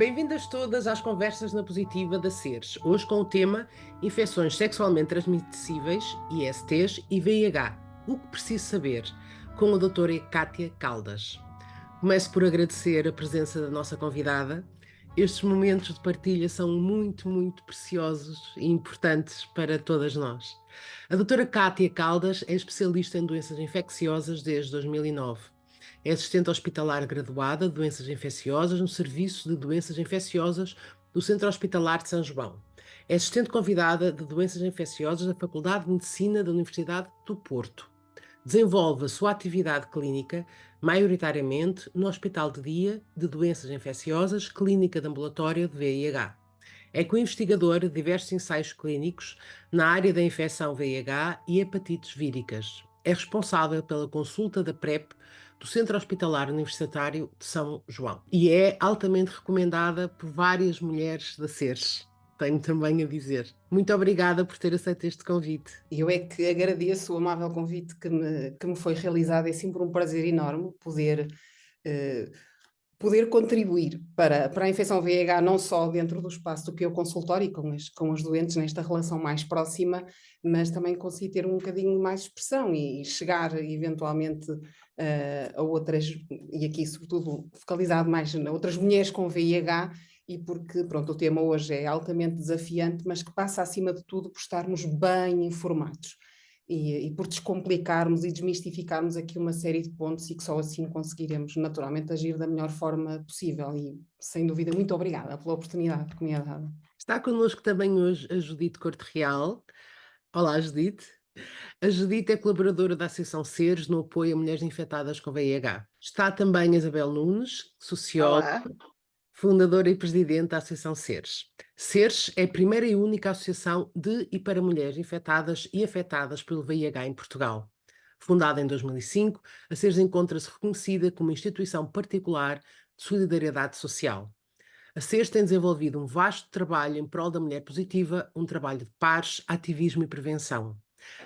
Bem-vindas todas às Conversas na Positiva da SERS, hoje com o tema Infecções Sexualmente Transmissíveis, ISTs e VIH, o que preciso saber, com a doutora Cátia Caldas. Começo por agradecer a presença da nossa convidada. Estes momentos de partilha são muito preciosos e importantes para todas nós. A doutora Cátia Caldas é especialista em doenças infecciosas desde 2009. É assistente hospitalar graduada de doenças infecciosas no Serviço de Doenças Infecciosas do Centro Hospitalar de São João. É assistente convidada de doenças infecciosas da Faculdade de Medicina da Universidade do Porto. Desenvolve a sua atividade clínica maioritariamente no Hospital de Dia de Doenças Infecciosas, Clínica de Ambulatório de VIH. É co-investigadora de diversos ensaios clínicos na área da infecção VIH e hepatites víricas. É responsável pela consulta da PrEP do Centro Hospitalar Universitário de São João e é altamente recomendada por várias mulheres da SERS. Tenho também a dizer. Muito obrigada por ter aceito este convite. Eu é que agradeço o amável convite que me foi realizado. É sempre um prazer enorme poder contribuir para a infecção VIH, não só dentro do espaço do que eu consultório e com os doentes nesta relação mais próxima, mas também conseguir ter um bocadinho mais de expressão e chegar eventualmente a outras, e aqui sobretudo focalizado mais em outras mulheres com VIH, e porque, pronto, o tema hoje é altamente desafiante, mas que passa acima de tudo por estarmos bem informados. E por descomplicarmos e desmistificarmos aqui uma série de pontos e que só assim conseguiremos naturalmente agir da melhor forma possível. E, sem dúvida, muito obrigada pela oportunidade que me é dada. Está connosco também hoje a Judite Corte Real. Olá, Judite. A Judite é colaboradora da Associação SERS no apoio a mulheres infectadas com VIH. Está também a Isabel Nunes, socióloga, Olá, fundadora e presidente da Associação SERS. SERS é a primeira e única associação de e para mulheres infectadas e afetadas pelo VIH em Portugal. Fundada em 2005, a SERS encontra-se reconhecida como instituição particular de solidariedade social. A SERS tem desenvolvido um vasto trabalho em prol da mulher positiva, um trabalho de pares, ativismo e prevenção.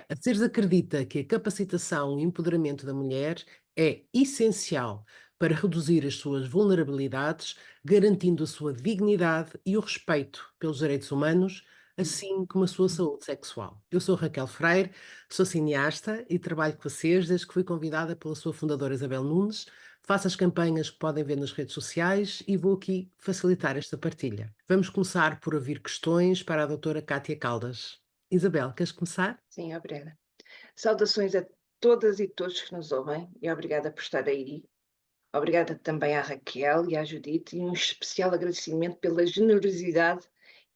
A SERS acredita que a capacitação e empoderamento da mulher é essencial para reduzir as suas vulnerabilidades, garantindo a sua dignidade e o respeito pelos direitos humanos, assim como a sua saúde sexual. Eu sou Raquel Freire, sou cineasta e trabalho com a SERS desde que fui convidada pela sua fundadora Isabel Nunes. Faço as campanhas que podem ver nas redes sociais e vou aqui facilitar esta partilha. Vamos começar por ouvir questões para a doutora Cátia Caldas. Isabel, queres começar? sim, obrigada. Saudações a todas e todos que nos ouvem e obrigada por estar aí. Obrigada também à Raquel e à Judite e um especial agradecimento pela generosidade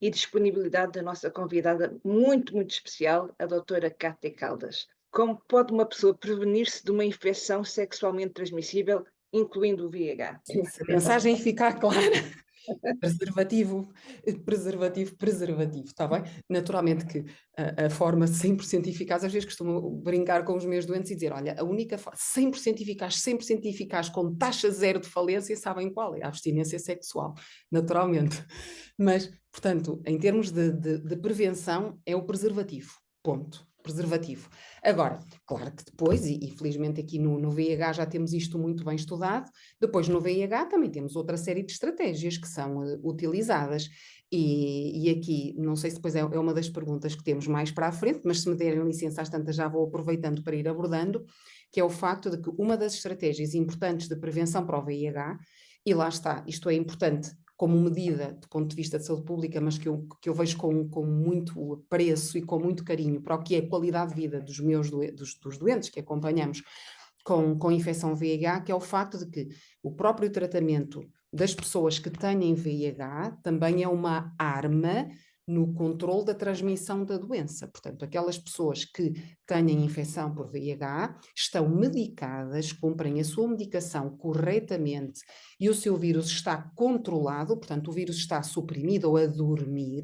e disponibilidade da nossa convidada muito especial, a doutora Cátia Caldas. Como pode uma pessoa prevenir-se de uma infecção sexualmente transmissível, incluindo o VIH? Se a mensagem ficar clara, preservativo, está bem? Naturalmente que a forma 100% eficaz, às vezes costumo brincar com os meus doentes e dizer, olha, a única forma 100% eficaz, com taxa zero de falência, sabem qual é? A abstinência sexual, naturalmente. Mas, portanto, em termos de prevenção, é o preservativo, ponto. Preservativo. Agora, claro que depois, e felizmente aqui no VIH já temos isto muito bem estudado, depois no VIH também temos outra série de estratégias que são utilizadas e aqui, não sei se depois é uma das perguntas que temos mais para a frente, mas se me derem licença às tantas já vou aproveitando para ir abordando, que é o facto de que uma das estratégias importantes de prevenção para o VIH, e lá está, isto é importante como medida do ponto de vista de saúde pública, mas que eu vejo com muito apreço e com muito carinho para o que é a qualidade de vida dos doentes que acompanhamos com infecção VIH, que é o facto de que o próprio tratamento das pessoas que têm VIH também é uma arma no controle da transmissão da doença. Portanto, aquelas pessoas que têm infecção por VIH estão medicadas, cumprem a sua medicação corretamente e o seu vírus está controlado, portanto, o vírus está suprimido ou a dormir,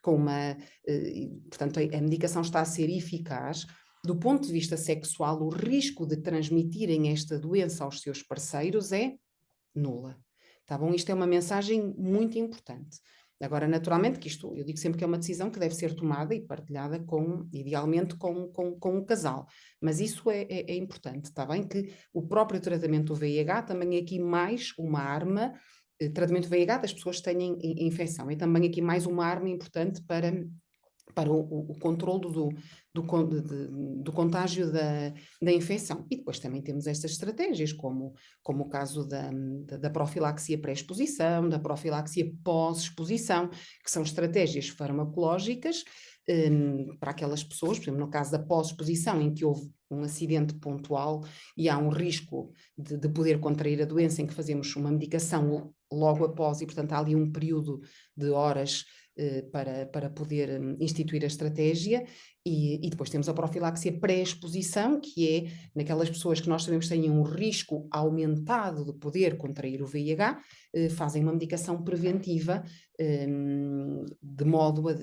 portanto, a medicação está a ser eficaz. Do ponto de vista sexual, o risco de transmitirem esta doença aos seus parceiros é nula. Tá bom? Isto é uma mensagem muito importante. Agora, naturalmente, que isto, eu digo sempre que é uma decisão que deve ser tomada e partilhada idealmente com o casal. Mas isso é importante, está bem? Que o próprio tratamento do VIH também é aqui mais uma arma tratamento do VIH das pessoas que têm infecção. É também aqui mais uma arma importante para o controlo do contágio da infecção. E depois também temos estas estratégias, como o caso da profilaxia pré-exposição, da profilaxia pós-exposição, que são estratégias farmacológicas para aquelas pessoas, por exemplo, no caso da pós-exposição, em que houve um acidente pontual e há um risco de poder contrair a doença, em que fazemos uma medicação logo após, e portanto há ali um período de horas para poder instituir a estratégia, e depois temos a profilaxia pré-exposição, que é naquelas pessoas que nós sabemos que têm um risco aumentado de poder contrair o VIH, fazem uma medicação preventiva de modo a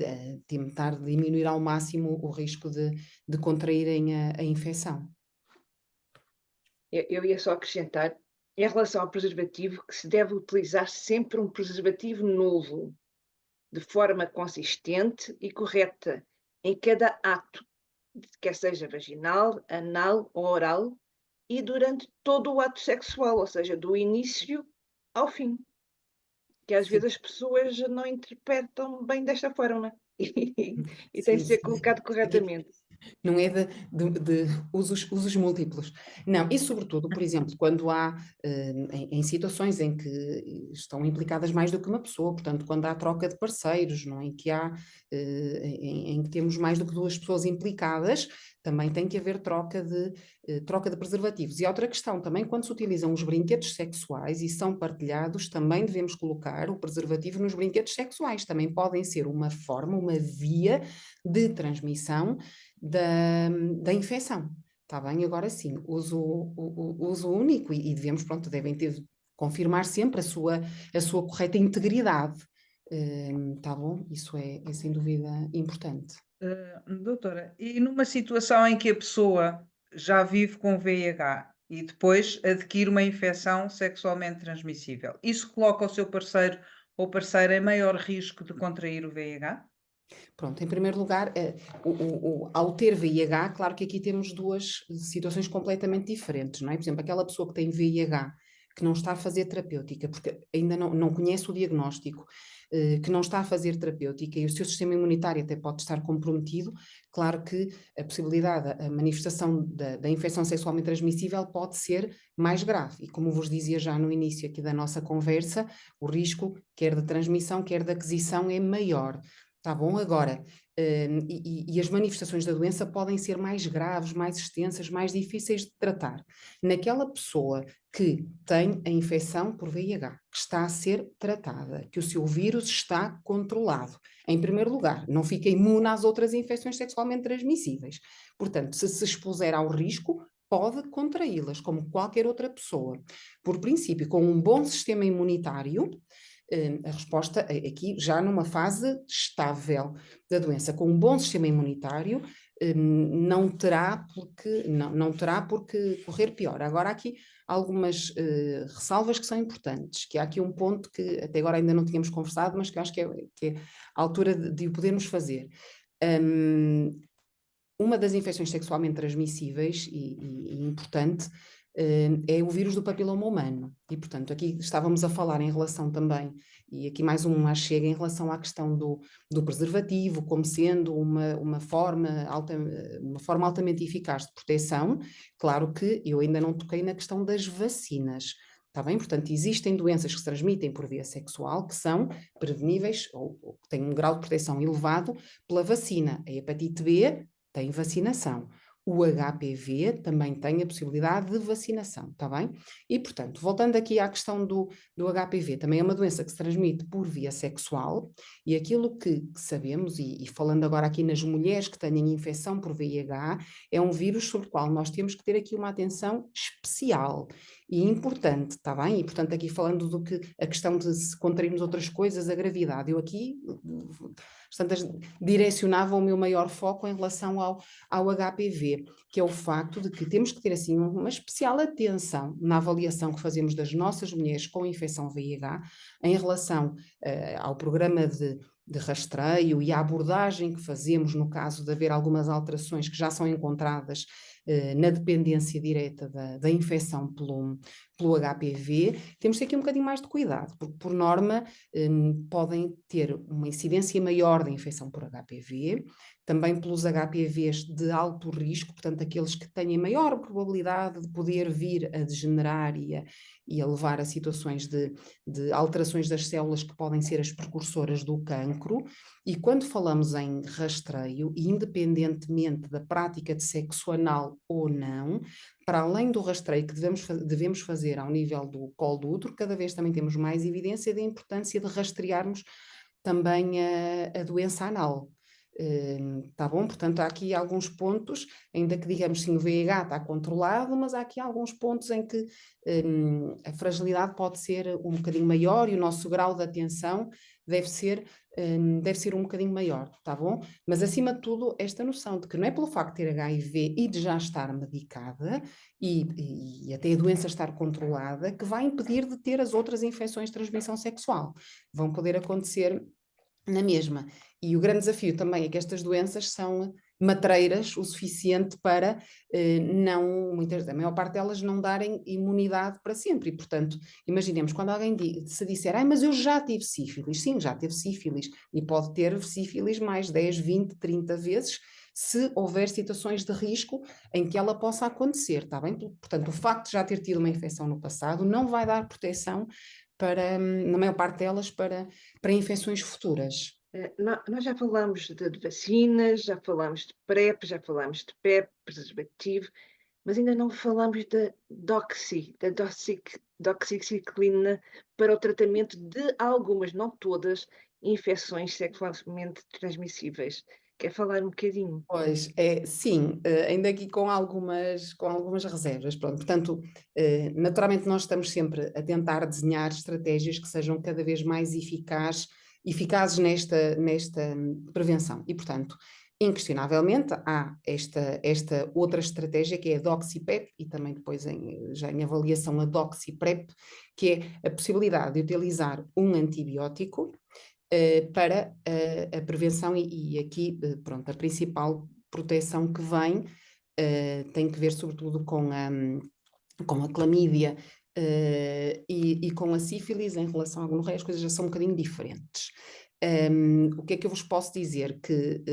tentar diminuir ao máximo o risco de contraírem a infecção. Eu ia só acrescentar, em relação ao preservativo, que se deve utilizar sempre um preservativo novo, de forma consistente e correta, em cada ato, quer seja vaginal, anal ou oral, e durante todo o ato sexual, ou seja, do início ao fim. Que às vezes as pessoas não interpretam bem desta forma, e tem de ser colocado corretamente. Não é de usos múltiplos. Não, e sobretudo, por exemplo, quando há em situações em que estão implicadas mais do que uma pessoa, portanto, quando há troca de parceiros, não é? Em que em que temos mais do que duas pessoas implicadas, também tem que haver troca de preservativos. E outra questão também, quando se utilizam os brinquedos sexuais e são partilhados, também devemos colocar o preservativo nos brinquedos sexuais. Também podem ser uma forma, uma via de transmissão da infecção. Está bem? Agora sim, uso único, e devemos, pronto, devem confirmar sempre a sua correta integridade. Está bom? Isso é sem dúvida importante. Doutora, e numa situação em que a pessoa já vive com VIH e depois adquire uma infecção sexualmente transmissível, isso coloca o seu parceiro ou parceira em maior risco de contrair o VIH? Pronto, em primeiro lugar, ao ter VIH, claro que aqui temos duas situações completamente diferentes, não é? Por exemplo, aquela pessoa que tem VIH, que não está a fazer terapêutica, porque ainda não conhece o diagnóstico, que não está a fazer terapêutica e o seu sistema imunitário até pode estar comprometido, claro que a possibilidade, a manifestação da infecção sexualmente transmissível pode ser mais grave. E como vos dizia já no início aqui da nossa conversa, o risco, quer de transmissão, quer de aquisição, é maior. Tá bom? Agora, e as manifestações da doença podem ser mais graves, mais extensas, mais difíceis de tratar. Naquela pessoa que tem a infecção por VIH, que está a ser tratada, que o seu vírus está controlado, em primeiro lugar, não fica imune às outras infecções sexualmente transmissíveis. Portanto, se expuser ao risco, pode contraí-las, como qualquer outra pessoa. Por princípio, com um bom sistema imunitário, a resposta aqui já numa fase estável da doença, com um bom sistema imunitário, não terá porque correr pior. Agora há aqui algumas ressalvas que são importantes, que há aqui um ponto que até agora ainda não tínhamos conversado, mas que eu acho que é a altura de o podermos fazer. Uma das infecções sexualmente transmissíveis e importante é o vírus do papiloma humano. E, portanto, aqui estávamos a falar em relação também, e aqui mais uma chega em relação à questão do preservativo, como sendo uma forma altamente eficaz de proteção. Claro que eu ainda não toquei na questão das vacinas. Está bem? Portanto, existem doenças que se transmitem por via sexual que são preveníveis ou que têm um grau de proteção elevado pela vacina. A hepatite B tem vacinação. O HPV também tem a possibilidade de vacinação, está bem? E, portanto, voltando aqui à questão do HPV, também é uma doença que se transmite por via sexual, e aquilo que sabemos, e falando agora aqui nas mulheres que têm infecção por VIH, é um vírus sobre o qual nós temos que ter aqui uma atenção especial e importante, está bem? E, portanto, aqui falando do que a questão de se contrairmos outras coisas, a gravidade, eu aqui, portanto, direcionava o meu maior foco em relação ao HPV, que é o facto de que temos que ter assim uma especial atenção na avaliação que fazemos das nossas mulheres com infecção VIH em relação ao programa de rastreio e à abordagem que fazemos no caso de haver algumas alterações que já são encontradas na dependência direta da infecção pelo HPV, temos que ter aqui um bocadinho mais de cuidado, porque por norma podem ter uma incidência maior da infecção por HPV, também pelos HPVs de alto risco, portanto aqueles que têm maior probabilidade de poder vir a degenerar e a levar a situações de alterações das células que podem ser as precursoras do cancro. E quando falamos em rastreio, independentemente da prática de sexo anal ou não, para além do rastreio que devemos fazer ao nível do colo do útero, cada vez também temos mais evidência da importância de rastrearmos também a doença anal. Tá bom? Portanto, há aqui alguns pontos, ainda que digamos sim, o VIH está controlado, mas há aqui alguns pontos em que a fragilidade pode ser um bocadinho maior e o nosso grau de atenção deve ser um bocadinho maior, tá bom? Mas acima de tudo, esta noção de que não é pelo facto de ter HIV e de já estar medicada e até a doença estar controlada que vai impedir de ter as outras infecções de transmissão sexual. Vão poder acontecer na mesma. E o grande desafio também é que estas doenças são matreiras o suficiente para a maior parte delas não darem imunidade para sempre. E, portanto, imaginemos, quando alguém se disser, mas eu já tive sífilis. Sim, já teve sífilis. E pode ter sífilis mais 10, 20, 30 vezes, se houver situações de risco em que ela possa acontecer, está bem? Portanto, o facto de já ter tido uma infecção no passado não vai dar proteção para, na maior parte delas, para infecções futuras. Nós já falamos de vacinas, já falamos de PrEP, já falamos de PEP, preservativo, mas ainda não falamos da doxiciclina para o tratamento de algumas, não todas, infecções sexualmente transmissíveis. Quer falar um bocadinho? Pois, sim, ainda aqui com algumas reservas, pronto. Portanto, naturalmente nós estamos sempre a tentar desenhar estratégias que sejam cada vez mais eficazes nesta prevenção. E, portanto, inquestionavelmente há esta outra estratégia que é a DoxyPEP e também depois já em avaliação a DoxyPrep, que é a possibilidade de utilizar um antibiótico para a prevenção e aqui, pronto, a principal proteção que vem tem que ver sobretudo com a clamídia e com a sífilis. Em relação à gonorreia, as coisas já são um bocadinho diferentes. O que é que eu vos posso dizer? Que,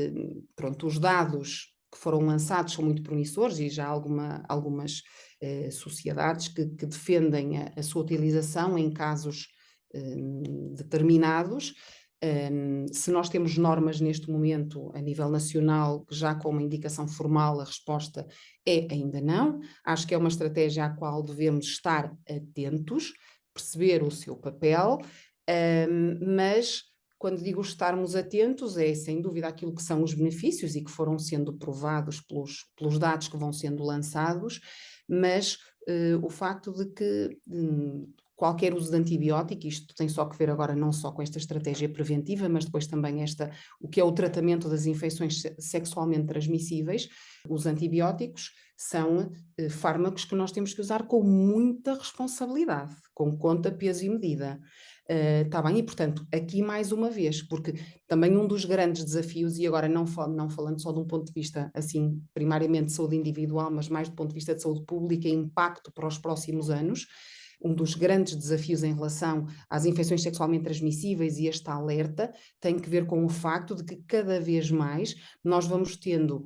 pronto, os dados que foram lançados são muito promissores e já há algumas sociedades que defendem a sua utilização em casos determinados. Se nós temos normas neste momento a nível nacional, já com uma indicação formal, a resposta é ainda não. Acho que é uma estratégia à qual devemos estar atentos, perceber o seu papel, mas quando digo estarmos atentos é sem dúvida aquilo que são os benefícios e que foram sendo provados pelos dados que vão sendo lançados, mas o facto de que qualquer uso de antibiótico, isto tem só que ver agora não só com esta estratégia preventiva, mas depois também o que é o tratamento das infecções sexualmente transmissíveis. Os antibióticos são fármacos que nós temos que usar com muita responsabilidade, com conta, peso e medida. Está bem? E, portanto, aqui mais uma vez, porque também um dos grandes desafios, e agora não falando só de um ponto de vista, assim, primariamente de saúde individual, mas mais do ponto de vista de saúde pública e impacto para os próximos anos, um dos grandes desafios em relação às infecções sexualmente transmissíveis e este alerta tem que ver com o facto de que cada vez mais nós vamos tendo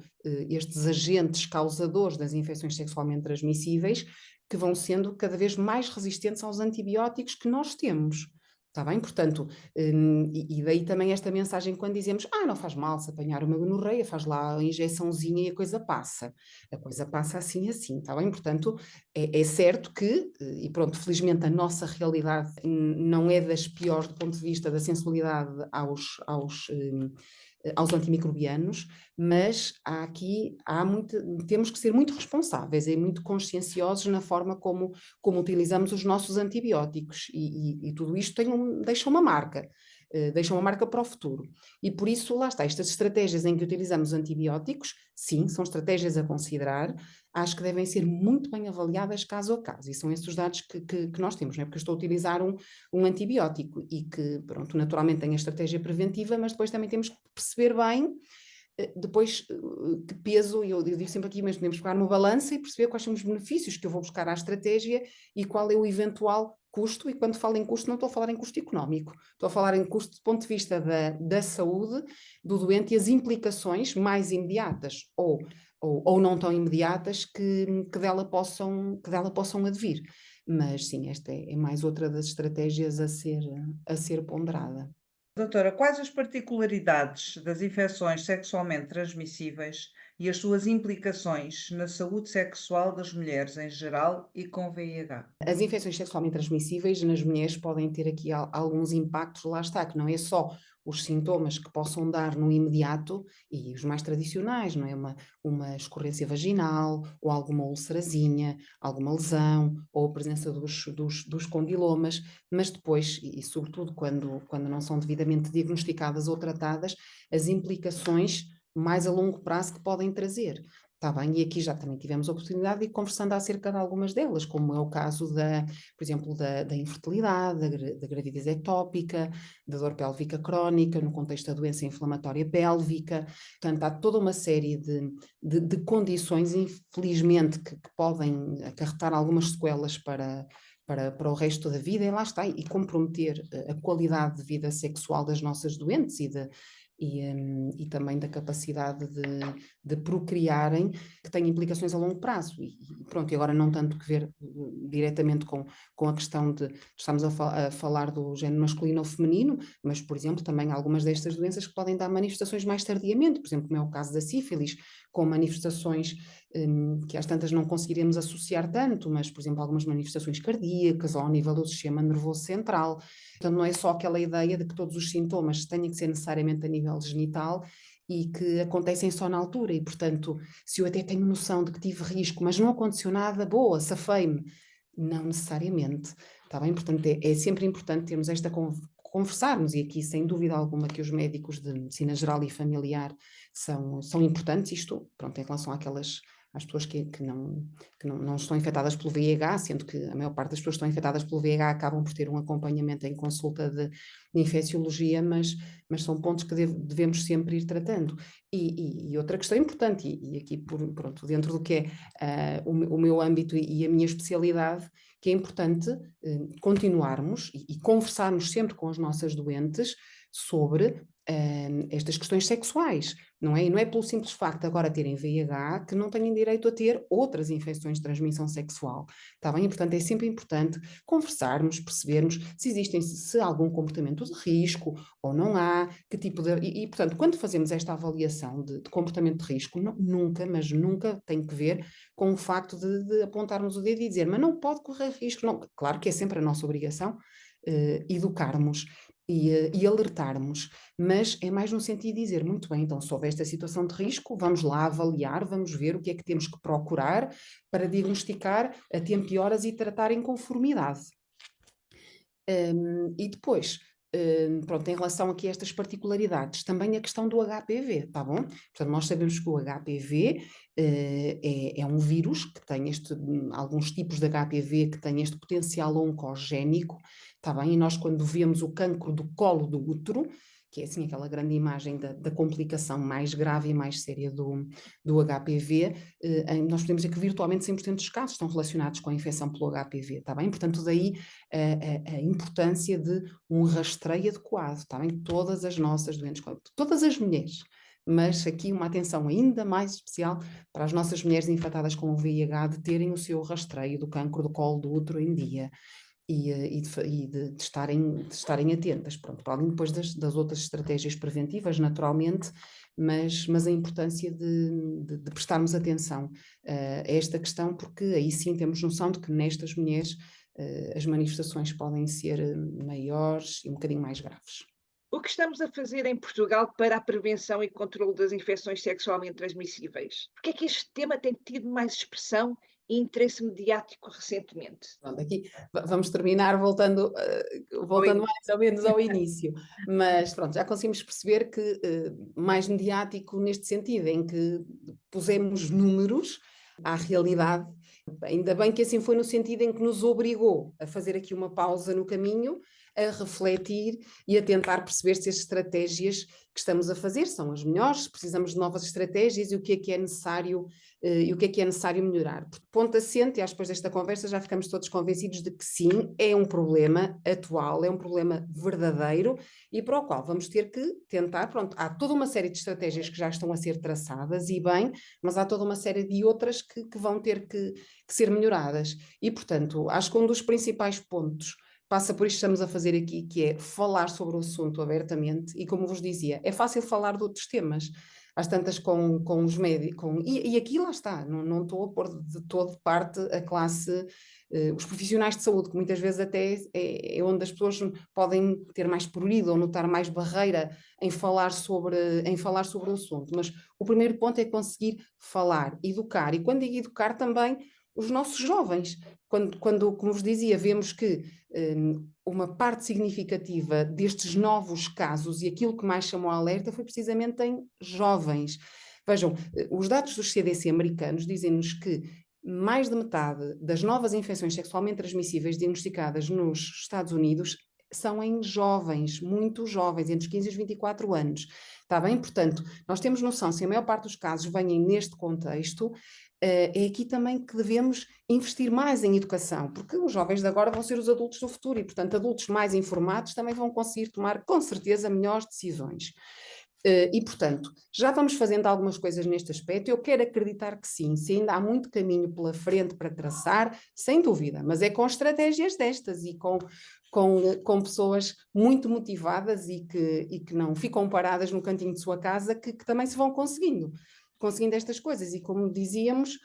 estes agentes causadores das infecções sexualmente transmissíveis que vão sendo cada vez mais resistentes aos antibióticos que nós temos. Está bem? Portanto, e daí também esta mensagem quando dizemos, não faz mal se apanhar uma gonorreia, faz lá a injeçãozinha e a coisa passa. A coisa passa assim, está bem? Portanto, é certo que, e pronto, felizmente a nossa realidade não é das piores do ponto de vista da sensibilidade aos antimicrobianos, mas temos que ser muito responsáveis e muito conscienciosos na forma como utilizamos os nossos antibióticos e tudo isto deixa uma marca. Deixa uma marca para o futuro. E por isso, lá está, estas estratégias em que utilizamos antibióticos, sim, são estratégias a considerar, acho que devem ser muito bem avaliadas caso a caso, e são esses os dados que nós temos, não é? Porque eu estou a utilizar um antibiótico e que, pronto, naturalmente tem a estratégia preventiva, mas depois também temos que perceber bem depois que peso, eu digo sempre aqui, mas podemos pegar numa balança e perceber quais são os benefícios que eu vou buscar à estratégia e qual é o eventual custo, e quando falo em custo não estou a falar em custo económico, estou a falar em custo do ponto de vista da saúde do doente e as implicações mais imediatas ou não tão imediatas que dela possam advir. Mas sim, esta é mais outra das estratégias a ser ponderada. Doutora, quais as particularidades das infecções sexualmente transmissíveis e as suas implicações na saúde sexual das mulheres em geral e com VIH? As infecções sexualmente transmissíveis nas mulheres podem ter aqui alguns impactos, lá está, que não é só os sintomas que possam dar no imediato, e os mais tradicionais, não é? Uma escorrência vaginal, ou alguma ulcerazinha, alguma lesão, ou a presença dos condilomas, mas depois, e sobretudo quando não são devidamente diagnosticadas ou tratadas, as implicações mais a longo prazo que podem trazer. Está bem, e aqui já também tivemos a oportunidade de ir conversando acerca de algumas delas, como é o caso por exemplo, da infertilidade, da gravidez ectópica, da dor pélvica crónica, no contexto da doença inflamatória pélvica. Portanto, há toda uma série de condições, infelizmente, que podem acarretar algumas sequelas para o resto da vida, e lá está, e comprometer a qualidade de vida sexual das nossas doentes e também da capacidade de procriarem, que tem implicações a longo prazo. E pronto, e agora não tanto que ver diretamente com a questão de estamos a falar do género masculino ou feminino, mas, por exemplo, também algumas destas doenças que podem dar manifestações mais tardiamente, por exemplo, como é o caso da sífilis, com manifestações que às tantas não conseguiremos associar tanto, mas, por exemplo, algumas manifestações cardíacas ou ao nível do sistema nervoso central. Portanto, não é só aquela ideia de que todos os sintomas têm que ser necessariamente a nível genital e que acontecem só na altura, e portanto, se eu até tenho noção de que tive risco, mas não aconteceu nada, boa, safei-me. Não necessariamente, está bem? Portanto, é sempre importante termos esta conversarmos, e aqui sem dúvida alguma que os médicos de medicina geral e familiar são importantes, isto, pronto, em relação às pessoas que não estão infectadas pelo VIH, sendo que a maior parte das pessoas que estão infectadas pelo VIH acabam por ter um acompanhamento em consulta de infecciologia, mas são pontos que devemos sempre ir tratando. E outra questão importante, e aqui pronto, dentro do que é o meu âmbito e a minha especialidade, que é importante continuarmos e conversarmos sempre com as nossas doentes sobre estas questões sexuais, não é? E não é pelo simples facto de agora terem VIH que não têm direito a ter outras infecções de transmissão sexual, está bem? E, portanto, é sempre importante conversarmos, percebermos se há algum comportamento de risco ou não há, que tipo de... E portanto, quando fazemos esta avaliação de comportamento de risco, nunca, mas nunca tem que ver com o facto de apontarmos o dedo e dizer, mas não pode correr risco. Não, claro que é sempre a nossa obrigação educarmos e alertarmos, mas é mais no sentido de dizer, muito bem, então se houver esta situação de risco, vamos lá avaliar, vamos ver o que é que temos que procurar para diagnosticar a tempo e horas e tratar em conformidade. E depois, pronto, em relação aqui a estas particularidades, também a questão do HPV, tá bom? Portanto, nós sabemos que o HPV é um vírus que tem alguns tipos de HPV que têm este potencial oncogénico, tá bem? E nós quando vemos o cancro do colo do útero, que é assim aquela grande imagem da complicação mais grave e mais séria do HPV, nós podemos dizer que virtualmente 100% dos casos estão relacionados com a infecção pelo HPV, está bem? Portanto, daí a importância de um rastreio adequado, está bem? Todas as nossas doentes, todas as mulheres, mas aqui uma atenção ainda mais especial para as nossas mulheres infectadas com o VIH, de terem o seu rastreio do cancro do colo do útero em dia. E de estarem atentas, pronto, para além depois das outras estratégias preventivas, naturalmente, mas a importância de prestarmos atenção a esta questão, porque aí sim temos noção de que nestas mulheres as manifestações podem ser maiores e um bocadinho mais graves. O que estamos a fazer em Portugal para a prevenção e controle das infecções sexualmente transmissíveis? Porque é que este tema tem tido mais expressão e interesse mediático recentemente? Pronto, aqui vamos terminar voltando mais ou menos ao início, mas pronto, já conseguimos perceber que mais mediático neste sentido, em que pusemos números à realidade. Ainda bem que assim foi no sentido em que nos obrigou a fazer aqui uma pausa no caminho, a refletir e a tentar perceber se as estratégias que estamos a fazer são as melhores, se precisamos de novas estratégias e o que é necessário melhorar. Por ponto assente, e acho que depois desta conversa já ficamos todos convencidos de que sim, é um problema atual, é um problema verdadeiro e para o qual vamos ter que tentar, pronto, há toda uma série de estratégias que já estão a ser traçadas e bem, mas há toda uma série de outras que vão ter que ser melhoradas. E, portanto, acho que um dos principais pontos passa por isto que estamos a fazer aqui, que é falar sobre o assunto abertamente e, como vos dizia, é fácil falar de outros temas, às tantas com os médicos, e aqui lá está, não estou a pôr de todo parte a classe, os profissionais de saúde, que muitas vezes até é onde as pessoas podem ter mais prurido ou notar mais barreira em falar sobre o assunto, mas o primeiro ponto é conseguir falar, educar, e quando digo educar também os nossos jovens, quando, como vos dizia, vemos que uma parte significativa destes novos casos e aquilo que mais chamou a alerta foi precisamente em jovens. Vejam, os dados dos CDC americanos dizem-nos que mais de metade das novas infecções sexualmente transmissíveis diagnosticadas nos Estados Unidos são em jovens, muito jovens, entre os 15 e os 24 anos. Está bem? Portanto, nós temos noção, se a maior parte dos casos vêm neste contexto, é aqui também que devemos investir mais em educação, porque os jovens de agora vão ser os adultos do futuro e, portanto, adultos mais informados também vão conseguir tomar, com certeza, melhores decisões. E, portanto, já vamos fazendo algumas coisas neste aspecto. Eu quero acreditar que sim, se ainda há muito caminho pela frente para traçar, sem dúvida, mas é com estratégias destas e com pessoas muito motivadas e que não ficam paradas no cantinho de sua casa, que também se vão conseguindo estas coisas. E como dizíamos,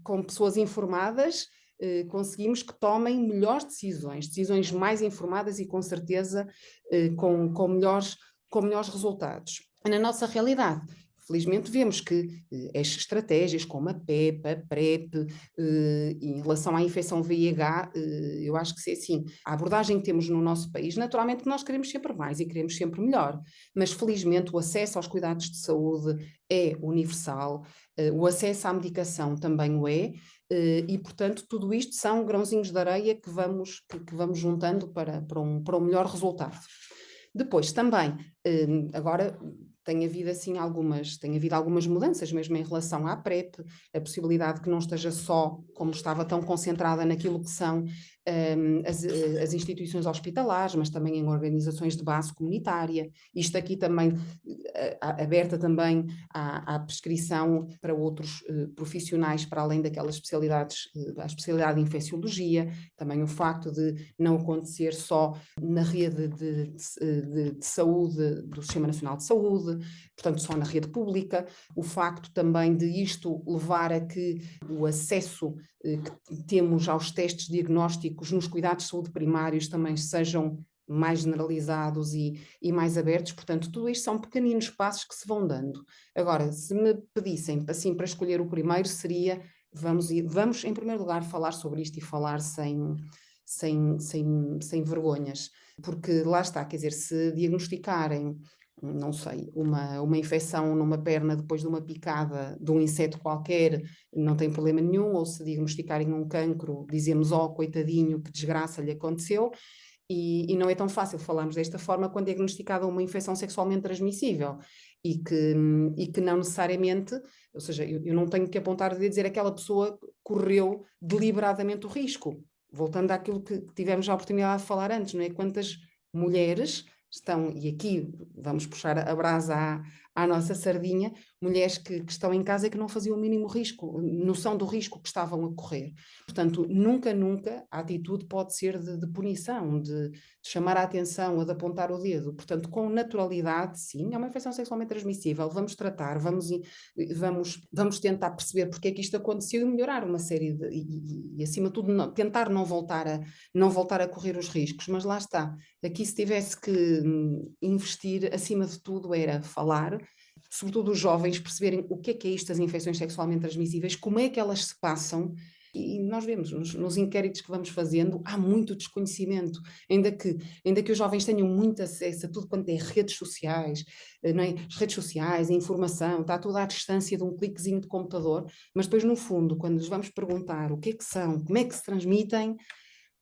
com pessoas informadas, conseguimos que tomem melhores decisões mais informadas e com certeza com melhores resultados. Na nossa realidade, felizmente vemos que estas estratégias como a PEP, a PrEP, em relação à infecção VIH, eu acho que sim, a abordagem que temos no nosso país, naturalmente que nós queremos sempre mais e queremos sempre melhor, mas felizmente o acesso aos cuidados de saúde é universal, o acesso à medicação também o é, e portanto tudo isto são grãozinhos de areia que vamos juntando para um melhor resultado. Depois também, agora tem havido algumas mudanças mesmo em relação à PrEP, a possibilidade que não esteja só, como estava tão concentrada naquilo que são as instituições hospitalares, mas também em organizações de base comunitária, isto aqui também aberta também à prescrição para outros profissionais, para além daquelas especialidades, a especialidade de infecciologia, também o facto de não acontecer só na rede de saúde do Sistema Nacional de Saúde, portanto só na rede pública, o facto também de isto levar a que o acesso que temos aos testes diagnósticos nos cuidados de saúde primários também sejam mais generalizados e mais abertos, portanto tudo isto são pequeninos passos que se vão dando. Agora, se me pedissem assim para escolher o primeiro, seria vamos em primeiro lugar falar sobre isto e falar sem vergonhas, porque lá está, quer dizer, se diagnosticarem, não sei, uma infecção numa perna depois de uma picada de um inseto qualquer, não tem problema nenhum, ou se diagnosticarem um cancro, dizemos, coitadinho, que desgraça lhe aconteceu, e não é tão fácil falarmos desta forma quando é diagnosticada uma infecção sexualmente transmissível, e que não necessariamente, ou seja, eu não tenho que apontar o dedo e dizer que aquela pessoa correu deliberadamente o risco, voltando àquilo que tivemos a oportunidade de falar antes, não é? Quantas mulheres estão, e aqui vamos puxar a brasa à nossa sardinha, mulheres que estão em casa e que não faziam o mínimo risco, noção do risco que estavam a correr. Portanto, nunca a atitude pode ser de punição, de chamar a atenção, de apontar o dedo. Portanto, com naturalidade, sim, é uma infecção sexualmente transmissível, vamos tratar, vamos tentar perceber porque é que isto aconteceu e melhorar uma série e acima de tudo, tentar não voltar a correr os riscos, mas lá está. Aqui se tivesse que investir, acima de tudo, era falar, sobretudo os jovens, perceberem o que é isto das infecções sexualmente transmissíveis, como é que elas se passam, e nós vemos nos inquéritos que vamos fazendo, há muito desconhecimento, ainda que os jovens tenham muito acesso a tudo quanto é redes sociais, não é? As redes sociais, a informação, está tudo à distância de um cliquezinho de computador, mas depois no fundo, quando lhes vamos perguntar o que é que são, como é que se transmitem,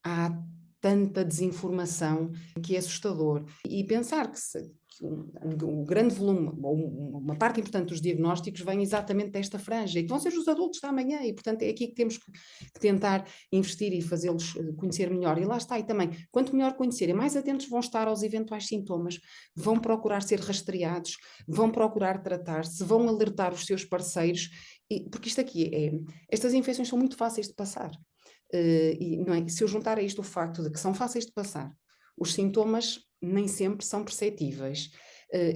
há tanta desinformação que é assustador. E pensar que o grande volume, ou uma parte importante dos diagnósticos vem exatamente desta franja, e que vão ser os adultos da amanhã, e portanto é aqui que temos que tentar investir e fazê-los conhecer melhor. E lá está, e também, quanto melhor conhecerem, mais atentos vão estar aos eventuais sintomas, vão procurar ser rastreados, vão procurar tratar-se, vão alertar os seus parceiros, porque isto aqui estas infecções são muito fáceis de passar. E não é? Se eu juntar a isto o facto de que são fáceis de passar, os sintomas nem sempre são perceptíveis,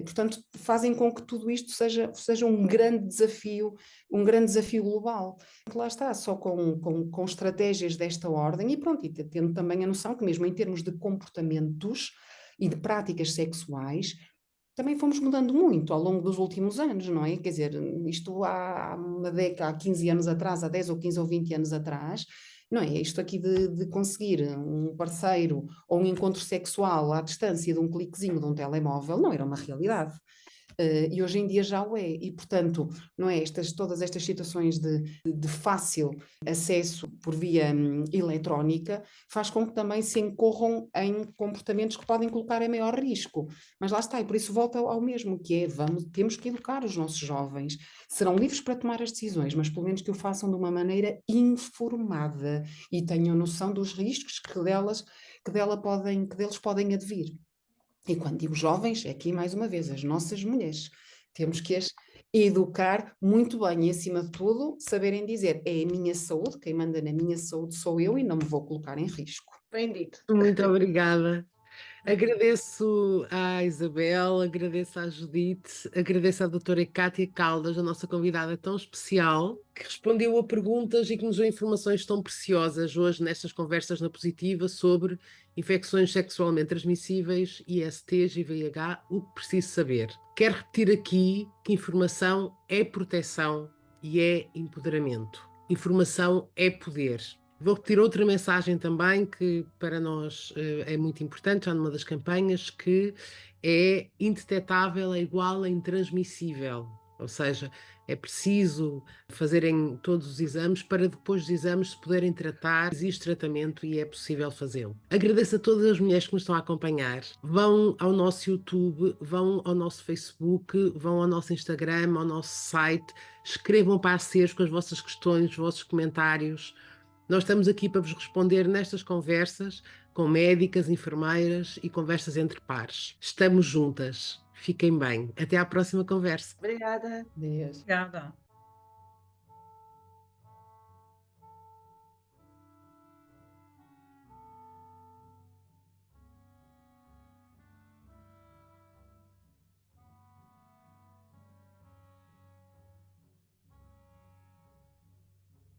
portanto fazem com que tudo isto seja um grande desafio global. Lá está, só com estratégias desta ordem e pronto, e tendo também a noção que mesmo em termos de comportamentos e de práticas sexuais, também fomos mudando muito ao longo dos últimos anos, não é? Quer dizer, isto há uma década, há 15 anos atrás, há 10 ou 15 ou 20 anos atrás, não é? Isto aqui de conseguir um parceiro ou um encontro sexual à distância de um cliquezinho de um telemóvel não era uma realidade. E hoje em dia já o é, e portanto, não é? Todas estas situações de fácil acesso por via eletrónica faz com que também se incorram em comportamentos que podem colocar em maior risco. Mas lá está, e por isso volta ao mesmo, que é, temos que educar os nossos jovens. Serão livres para tomar as decisões, mas pelo menos que o façam de uma maneira informada e tenham noção dos riscos que deles podem advir. E quando digo jovens, é aqui mais uma vez, as nossas mulheres. Temos que as educar muito bem e, acima de tudo, saberem dizer: é a minha saúde, quem manda na minha saúde sou eu e não me vou colocar em risco. Bem dito. Muito obrigada. Agradeço à Isabel, agradeço à Judite, agradeço à doutora Cátia Caldas, a nossa convidada tão especial, que respondeu a perguntas e que nos deu informações tão preciosas hoje nestas conversas na Positiva sobre infecções sexualmente transmissíveis, ISTs e VIH, o que preciso saber. Quero repetir aqui que informação é proteção e é empoderamento. Informação é poder. Vou repetir outra mensagem também que para nós é muito importante, já numa das campanhas, que é indetetável é igual a intransmissível, ou seja, é preciso fazerem todos os exames para depois dos exames se poderem tratar, existe tratamento e é possível fazê-lo. Agradeço a todas as mulheres que nos estão a acompanhar, vão ao nosso YouTube, vão ao nosso Facebook, vão ao nosso Instagram, ao nosso site, escrevam para a SERS com as vossas questões, os vossos comentários. Nós estamos aqui para vos responder nestas conversas com médicas, enfermeiras e conversas entre pares. Estamos juntas. Fiquem bem. Até à próxima conversa. Obrigada. Deus. Obrigada.